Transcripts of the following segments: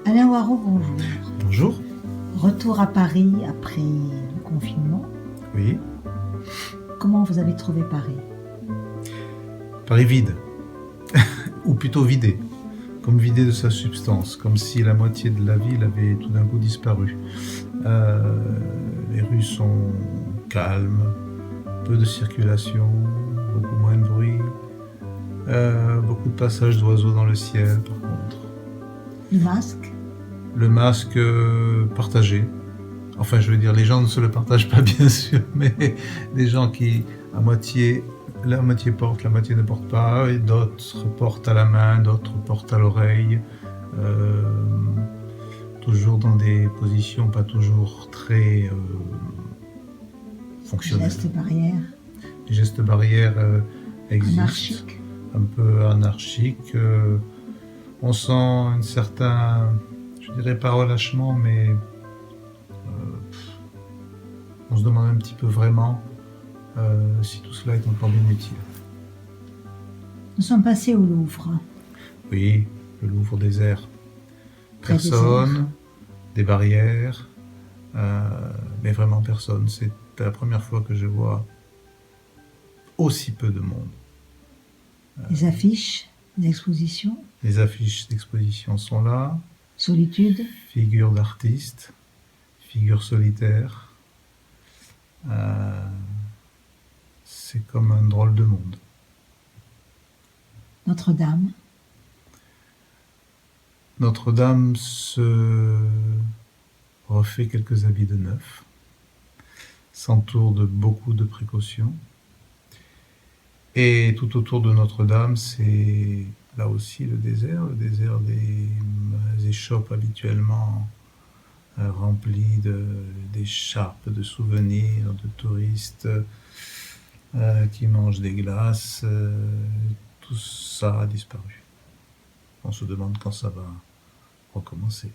Alain Waro, bonjour. Bonjour. Retour à Paris après le confinement. Oui. Comment vous avez trouvé Paris? Paris vide. Ou plutôt vidé. Comme vidé de sa substance. Comme si la moitié de la ville avait tout d'un coup disparu. Les rues sont calmes. Peu de circulation. Beaucoup moins de bruit. Beaucoup de passages d'oiseaux dans le ciel, par contre. Le masque? Le masque partagé. Enfin, je veux dire, les gens ne se le partagent pas, bien sûr, mais des gens qui, la moitié portent, la moitié ne portent pas, et d'autres portent à la main, d'autres portent à l'oreille, toujours dans des positions pas toujours très fonctionnelles. Gestes barrières? Les gestes barrières existent. Anarchiques? Un peu anarchiques. On sent un certain, je dirais pas relâchement, mais on se demande un petit peu vraiment si tout cela est encore bien utile. Nous sommes passés au Louvre. Oui, le Louvre désert. Très Personne, désert. des barrières, mais vraiment personne. C'est la première fois que je vois aussi peu de monde. Des affiches, des expositions, Les affiches d'exposition sont là, solitude. figures d'artistes, figures solitaires. C'est comme un drôle de monde. Notre-Dame. Notre-Dame se refait quelques habits de neuf, s'entoure de beaucoup de précautions. Et tout autour de Notre-Dame, c'est là aussi le désert des échoppes habituellement remplies d'écharpes, de souvenirs, de touristes qui mangent des glaces. Tout ça a disparu. On se demande quand ça va recommencer.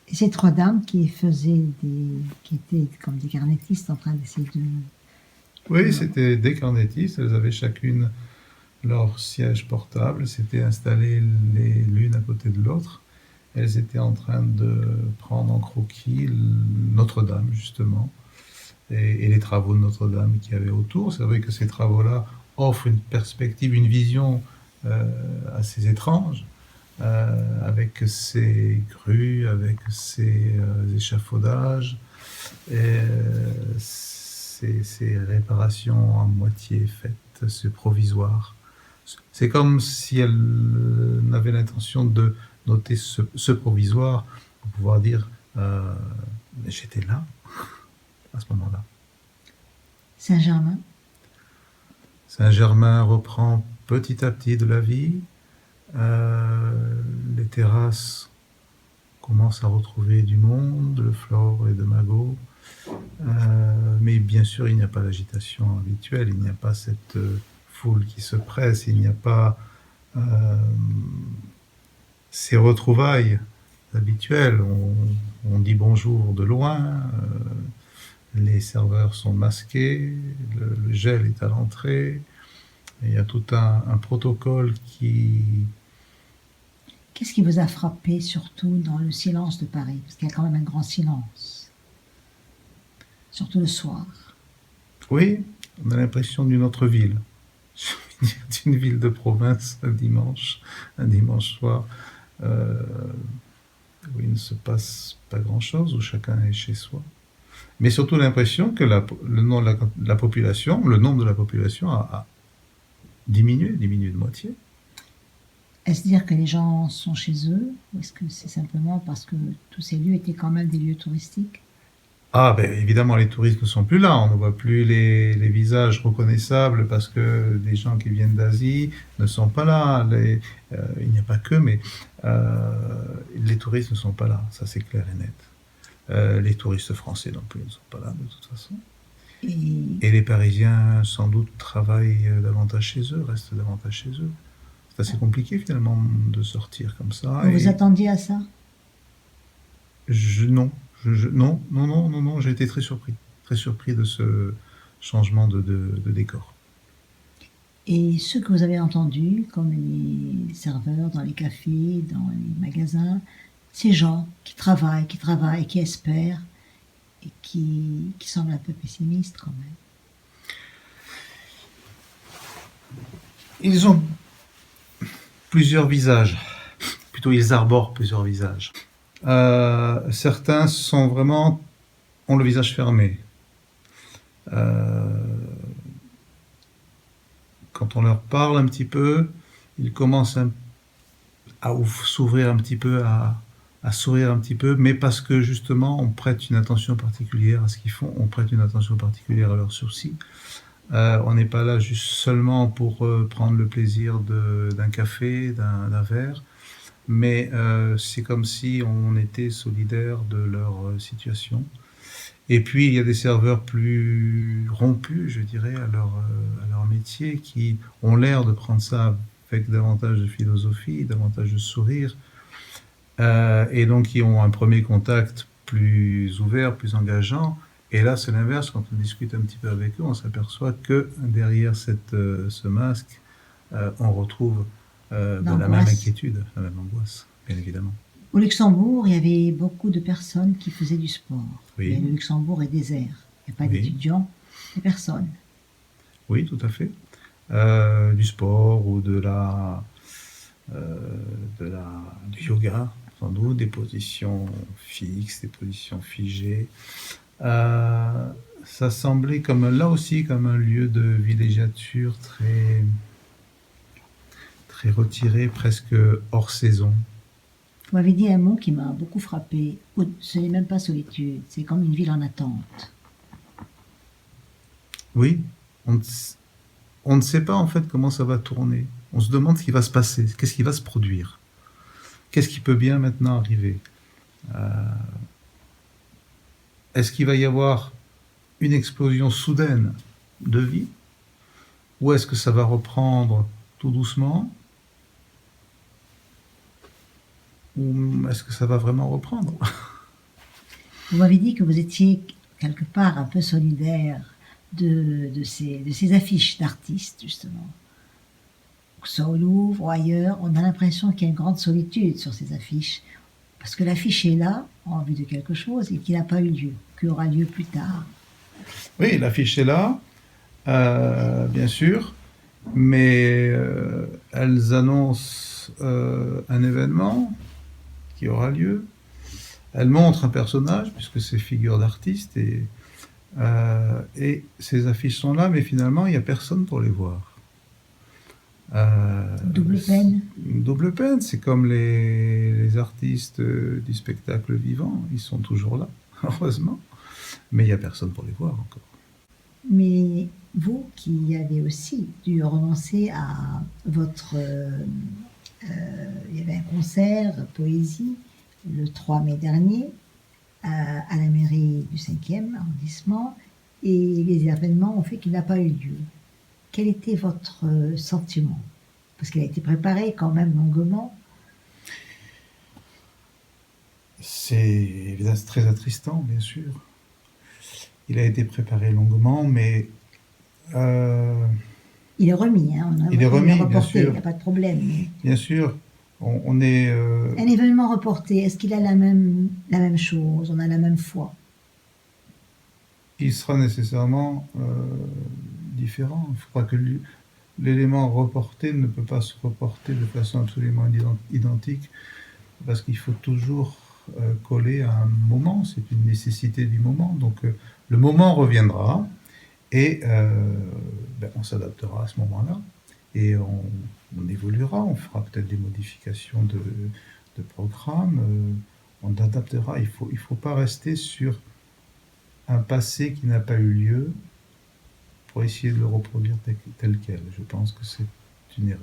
Et ces trois dames qui étaient comme des carnétistes en train d'essayer de... Oui, c'était des carnétistes. Elles avaient chacune leur siège portable, s'étaient installées l'une à côté de l'autre. Elles étaient en train de prendre en croquis Notre-Dame, justement, et les travaux de Notre-Dame qu'il y avait autour. C'est vrai que ces travaux-là offrent une perspective, une vision assez étrange, avec ces grues, avec ces échafaudages, et ces réparations à moitié faites, ce provisoire. C'est comme si elle n'avait l'intention de noter ce provisoire pour pouvoir dire j'étais là à ce moment-là. Saint-Germain. Saint-Germain reprend petit à petit de la vie. Les terrasses commencent à retrouver du monde, de Flore et de Magot. Mais bien sûr, il n'y a pas l'agitation habituelle, il n'y a pas cette foule qui se presse, il n'y a pas ces retrouvailles habituelles. On dit bonjour de loin, les serveurs sont masqués, le gel est à l'entrée, il y a tout un protocole qui... Qu'est-ce qui vous a frappé surtout dans le silence de Paris? Parce qu'il y a quand même un grand silence. Surtout le soir. Oui, on a l'impression d'une autre ville. D'une ville de province un dimanche soir, où il ne se passe pas grand-chose, où chacun est chez soi. Mais surtout l'impression que le nombre de la population a diminué de moitié. Est-ce dire que les gens sont chez eux, ou est-ce que c'est simplement parce que tous ces lieux étaient quand même des lieux touristiques? Ah, ben évidemment, les touristes ne sont plus là. On ne voit plus les visages reconnaissables parce que des gens qui viennent d'Asie ne sont pas là. Il n'y a pas que, mais les touristes ne sont pas là. Ça, c'est clair et net. Les touristes français non plus ne sont pas là, de toute façon. Et les Parisiens, sans doute, travaillent davantage chez eux, restent davantage chez eux. C'est assez compliqué, finalement, de sortir comme ça. Vous vous attendiez à ça? Non. Non, j'ai été très surpris de ce changement de décor. Et ceux que vous avez entendus, comme les serveurs dans les cafés, dans les magasins, ces gens qui travaillent, qui espèrent et qui semblent un peu pessimistes quand même. Ils ont plusieurs visages, plutôt ils arborent plusieurs visages. Certains ont le visage fermé. Quand on leur parle un petit peu, ils commencent à s'ouvrir un petit peu, à sourire un petit peu, mais parce que justement on prête une attention particulière à ce qu'ils font, on prête une attention particulière à leurs sourcils. On n'est pas là juste seulement pour prendre le plaisir d'un café, d'un verre, mais c'est comme si on était solidaire de leur situation. Et puis il y a des serveurs plus rompus, je dirais, à leur métier, qui ont l'air de prendre ça avec davantage de philosophie, davantage de sourire, et donc qui ont un premier contact plus ouvert, plus engageant. Et là, c'est l'inverse. Quand on discute un petit peu avec eux, on s'aperçoit que derrière ce masque, on retrouve la même inquiétude, la même angoisse, bien évidemment. Au Luxembourg, il y avait beaucoup de personnes qui faisaient du sport. Oui. Mais le Luxembourg est désert. Il n'y a pas d'étudiants, il n'y a personne. Oui, tout à fait. Du sport ou du yoga, sans doute, des positions fixes, des positions figées. Ça semblait là aussi comme un lieu de villégiature très retiré, presque hors saison. Vous m'avez dit un mot qui m'a beaucoup frappé. Ce n'est même pas solitude, c'est comme une ville en attente. Oui, on ne sait pas en fait comment ça va tourner. On se demande ce qui va se passer, qu'est-ce qui va se produire, qu'est-ce qui peut bien maintenant arriver. Est-ce qu'il va y avoir une explosion soudaine de vie, ou est-ce que ça va reprendre tout doucement, ou est-ce que ça va vraiment reprendre? Vous m'avez dit que vous étiez quelque part un peu solidaire de ces affiches d'artistes, justement. Que ce soit au Louvre ou ailleurs, on a l'impression qu'il y a une grande solitude sur ces affiches. Parce que l'affiche est là, en vue de quelque chose, et qui n'a pas eu lieu, qui aura lieu plus tard. Oui, l'affiche est là, bien sûr, mais elles annoncent un événement qui aura lieu. Elles montrent un personnage, puisque c'est figure d'artiste, et ces affiches sont là, mais finalement, il n'y a personne pour les voir. Double peine. Une double peine, c'est comme les artistes du spectacle vivant, ils sont toujours là, heureusement, mais il n'y a personne pour les voir encore. Mais vous qui avez aussi dû renoncer à votre... il y avait un concert poésie le 3 mai dernier à la mairie du 5e arrondissement, et les événements ont fait qu'il n'a pas eu lieu. Quel était votre sentiment? Parce qu'il a été préparé quand même longuement. C'est très attristant, bien sûr. Il a été préparé longuement, mais... Il est remis, hein, il est remis, reporté, bien sûr. Il n'y a pas de problème. Mais... Bien sûr, on est... Un événement reporté, est-ce qu'il a la même chose? On a la même foi? Il sera nécessairement différent. Je crois que l'élément reporté ne peut pas se reporter de façon absolument identique, parce qu'il faut toujours coller à un moment, c'est une nécessité du moment. Donc le moment reviendra, et on s'adaptera à ce moment-là, et on évoluera, on fera peut-être des modifications de programme, on adaptera. Il faut pas rester sur un passé qui n'a pas eu lieu pour essayer de le reproduire tel quel. Je pense que c'est une erreur.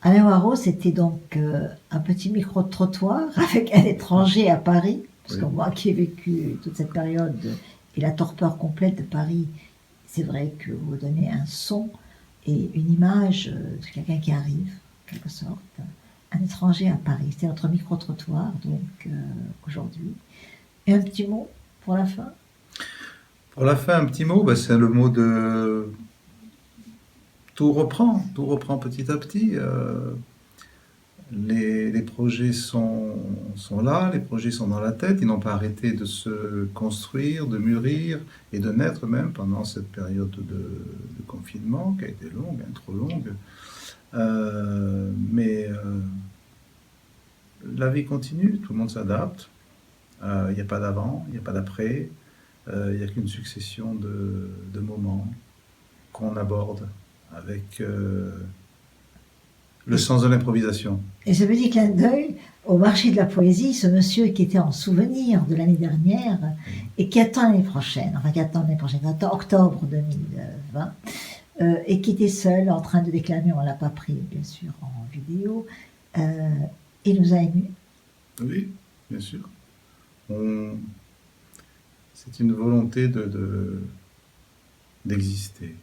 Alain Warraud, c'était donc un petit micro-trottoir avec un étranger à Paris, parce que moi qui ai vécu toute cette période et la torpeur complète de Paris, c'est vrai que vous donnez un son et une image de quelqu'un qui arrive, en quelque sorte, un étranger à Paris. C'était notre micro-trottoir, donc aujourd'hui. Et un petit mot pour la fin? Pour la fin, un petit mot, c'est le mot de... Tout reprend petit à petit. les projets sont là, les projets sont dans la tête, ils n'ont pas arrêté de se construire, de mûrir et de naître même pendant cette période de confinement qui a été longue, hein, trop longue. Mais la vie continue, tout le monde s'adapte. Il n'y a pas d'avant, il n'y a pas d'après. Il n'y a qu'une succession de moments qu'on aborde avec le sens de l'improvisation. Et ce petit clin d'œil au marché de la poésie, ce monsieur qui était en souvenir de l'année dernière et qui attend l'année prochaine, attend octobre 2020, et qui était seul en train de déclamer, on ne l'a pas pris bien sûr en vidéo, il nous a émus. Oui, bien sûr. C'est une volonté d'exister,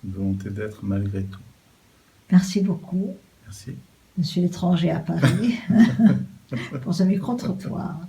une volonté d'être malgré tout. Merci beaucoup. Merci. Monsieur l'étranger à Paris, pour ce micro-trottoir.